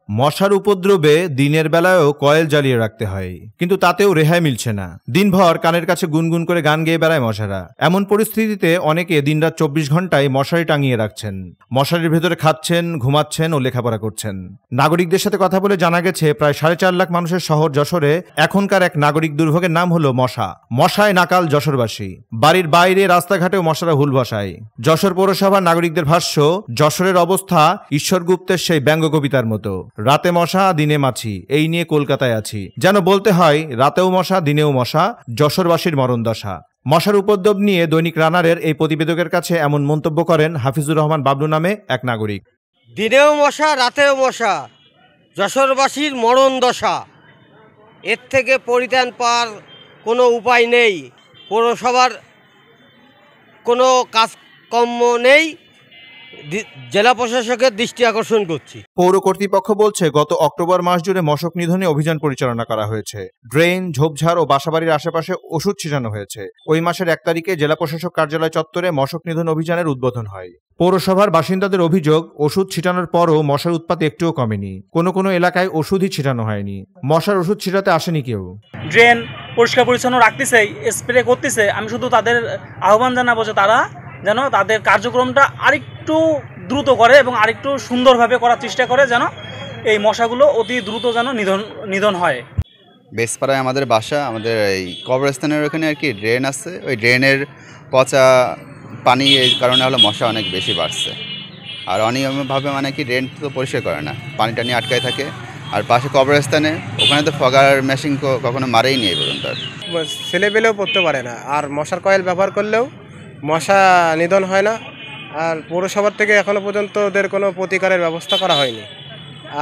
মশার উপদ্রবে দিনের বেলায়ও কয়েল জ্বালিয়ে রাখতে হয়, কিন্তু তাতেও রেহাই মিলছে না। দিনভর কানের কাছে গুনগুন করে গান গেয়ে বেড়ায় মশারা। এমন পরিস্থিতিতে অনেকে দিনরাত 24 ঘন্টায় মশারি টাঙিয়ে রাখছেন, মশারির ভেতরে খাচ্ছেন, ঘুমাচ্ছেন ও লেখাপড়া করছেন। নাগরিকদের সাথে কথা বলে জানা গেছে প্রায় 4.5 লাখ মানুষের শহর যশোরে এখনকার এক নাগরিক দুর্ভোগের নাম হলো মশা। মশায় নাকাল যশোরবাসী, বাড়ির বাইরে রাস্তাঘাটেও মশারা হুল বসায়। যশোর পৌরসভার নাগরিকদের ভাষ্য, যশোরের অবস্থা ঈশ্বর গুপ্তের সেই ব্যঙ্গ কবিতার মতো, রাতে মশা দিনে মাছি, এই নিয়ে কলকাতায় আছি। যেন বলতে হয় রাতেও মশা দিনেও মশা, যশোরবাসীর মরণ দশা। মশার উপদ্রব নিয়ে দৈনিক রানারের এই প্রতিবেদকের কাছে এমন মন্তব্য করেন হাফিজুর রহমান বাবলু নামে এক নাগরিক। দিনেও মশা রাতেও মশা, যশোরবাসীর মরণ দশা। এর থেকে পরিত্রাণ পাওয়ার কোনো উপায় নেই, পৌরসভার কোনো কাজকর্ম নেই, জেলা প্রশাসকের দৃষ্টি আকর্ষণ করছি। পৌর কর্তৃপক্ষ বলছে গত অক্টোবর মাস জুড়ে মশক নিধনে অভিযান পরিচালনা করা হয়েছে। ড্রেন, ঝোপঝাড় ও বাসাবাড়ির আশেপাশে ওষুধ ছিটানো হয়েছে। ওই মাসের 1 তারিখে জেলা প্রশাসক কার্যালয় চত্বরে মশক নিধন অভিযানের উদ্বোধন হয়। পৌরসভার বাসিন্দাদের অভিযোগ, ওষুধ ছিটানোর পরও মশার উৎপাত একটুও কমেনি। কোনো কোনো এলাকায় ওষুধই ছিটানো হয়নি, মশার ওষুধ ছিটাতে আসেনি কেউ। ড্রেন পরিষ্কার পরিচ্ছন্ন রাখতেছে, স্প্রে করতেছে। আমি শুধু তাদের আহ্বান জানাবো যে তারা যেন তাদের কার্যক্রমটা আরেকটু দ্রুত করে এবং আরেকটু সুন্দরভাবে করার চেষ্টা করে, যেন এই মশাগুলো অতি দ্রুত যেন নিধন হয়। বেসপাড়ায় আমাদের বাসা, আমাদের এই কবরস্থানের ওখানে আর কি ড্রেন আছে। ওই ড্রেনের পচা পানি এই কারণে হলো মশা অনেক বেশি বাড়ছে। আর অনিয়মিতভাবে মানে কি ড্রেন তো পরিষ্কার করে না, পানি টানি আটকায় থাকে। আর পাশে কবরস্থানে ওখানে তো ফগার মেশিন কখনো মারেই নি এই পর্যন্ত। ছেলেপেলেও পড়তে পারে না, আর মশার কয়েল ব্যবহার করলেও মশা নিধন হয় না। আর পৌরসভার থেকে এখনও পর্যন্ত ওদের কোনো প্রতিকারের ব্যবস্থা করা হয়নি।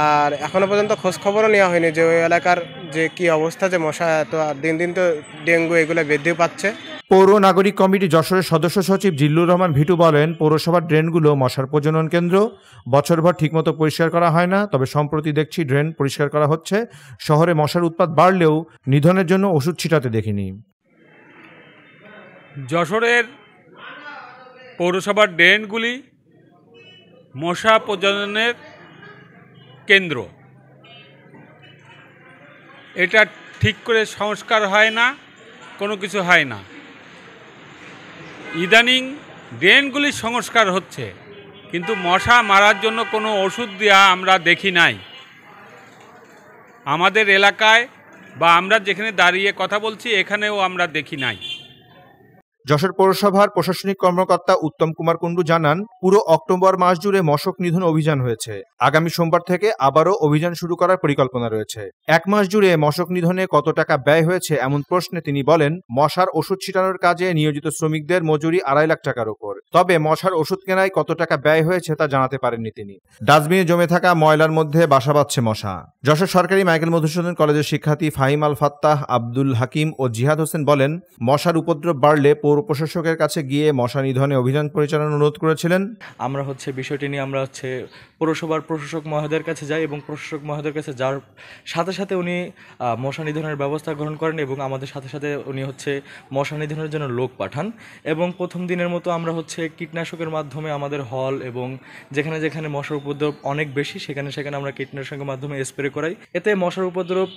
আর এখনও পর্যন্ত খোঁজখবরও নেওয়া হয়নি যে ওই এলাকার যে কি অবস্থা, যে মশা তো দিন দিন তো ডেঙ্গু এগুলো বৃদ্ধি পাচ্ছে। পৌর নাগরিক কমিটি যশোরের সদস্য সচিব জিল্লুর রহমান ভিটু বলেন, পৌরসভার ড্রেনগুলো মশার প্রজনন কেন্দ্র, বছরভর ঠিকমতো পরিষ্কার করা হয় না। তবে সম্প্রতি দেখছি ড্রেন পরিষ্কার করা হচ্ছে। শহরে মশার উৎপাত বাড়লেও নিধনের জন্য ওষুধ ছিটাতে দেখিনি। যশোরের পৌরসভার ড্রেনগুলি মশা প্রজননের কেন্দ্র। এটা ঠিক করে সংস্কার হয় না, কোনো কিছু হয় না। ইদানিং ড্রেনগুলি সংস্কার হচ্ছে, কিন্তু মশা মারার জন্য কোনো ওষুধ দেওয়া আমরা দেখি নাই আমাদের এলাকায়, বা আমরা যেখানে দাঁড়িয়ে কথা বলছি এখানেও আমরা দেখি নাই। যশোর পৌরসভার প্রশাসনিক কর্মকর্তা উত্তম কুমার কুণ্ডু জানান, পুরো অক্টোবর মাস জুড়ে মশক নিধন অভিযান হয়েছে। আগামী সোমবার থেকে আবারও অভিযান শুরু করার পরিকল্পনা রয়েছে। 1 মাস জুড়ে মশক নিধনে কত টাকা ব্যয় হয়েছে এমন প্রশ্নে তিনি বলেন, মশার ওষুধ ছিটানোর কাজে নিয়োজিত শ্রমিকদের মজুরি 2.5 লাখ টাকার উপর। তবে মশার ওষুধ কেনায় কত টাকা ব্যয় হয়েছে তা জানাতে পারেননি তিনি। ডাস্টবিনে জমে থাকা ময়লার মধ্যে বাসা বাঁধছে মশা। যশোর সরকারি মাইকেল মধুসূদন কলেজের শিক্ষার্থী ফাহিম আল ফাত্তাহ, আব্দুল হাকিম ও জিহাদ হোসেন বলেন, মশার উপদ্রব বাড়লে পৌর প্রশাসকের কাছে গিয়ে মশা নিধনে অভিযান পরিচালনার অনুরোধ করেছিলেন। আমরা বিষয়টি নিয়ে আমরা পৌরসভার প্রশাসক মহোদয়ের কাছে যাই এবং প্রশাসক মহোদয়ের কাছে যাওয়ার সাথে সাথে উনি মশা নিধনের ব্যবস্থা গ্রহণ করেন এবং আমাদের সাথে সাথে উনি মশা নিধনের জন্য লোক পাঠান। এবং প্রথম দিনের মতো আমরা কীটনাশকের মাধ্যমে আমাদের হল এবং যেখানে যেখানে মশার উপদ্রব অনেক বেশি সেখানে সেখানে আমরা কীটনাশকের মাধ্যমে স্প্রে করাই। এতে মশার উপদ্রব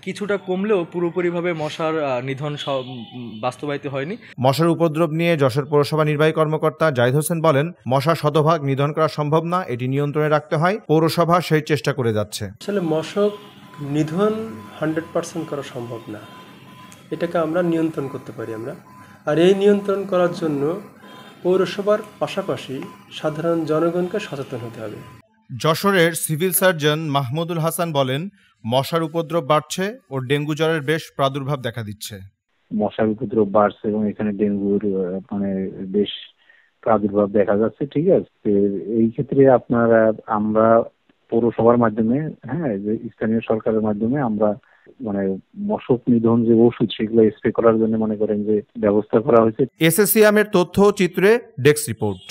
কিছুটা কমলেও পুরোপুরিভাবে মশার নিধন বাস্তবায়িত হয়নি। মশার উপদ্রব নিয়ে যশোর পৌরসভা নির্বাহী কর্মকর্তা জাহিদ হোসেন বলেন, মশা শতভাগ নিধন করা সম্ভব না, এটি নিয়ন্ত্রণে রাখতে হয়। পৌরসভা সেই চেষ্টা করে যাচ্ছে। আসলে মশক নিধন 100% করা সম্ভব না, এটাকে আমরা নিয়ন্ত্রণ করতে পারি আমরা। আর এই নিয়ন্ত্রণ করার জন্য পৌরসভার পাশাপাশি সাধারণ জনগণকে সচেতন হতে হবে। যশোরের সিভিল সার্জন মাহমুদুল হাসান বলেন, মশার উপদ্রব বাড়ছে ও ডেঙ্গু জ্বরের বেশ প্রাদুর্ভাব দেখা দিচ্ছে। মশার উপদ্রব বাড়ছে এবং এখানে ডেঙ্গুর বেশ প্রাদুর্ভাব দেখা যাচ্ছে। ঠিক আছে, এই ক্ষেত্রে আমরা পৌরসভার মাধ্যমে, যে স্থানীয় সরকারের মাধ্যমে আমরা মশক নিধন যে ওষুধ সেগুলো স্প্রে করার জন্য মনে করেন যে ব্যবস্থা করা হয়েছে। এসএসসিএম এর তথ্য চিত্রে ডেস্ক রিপোর্ট।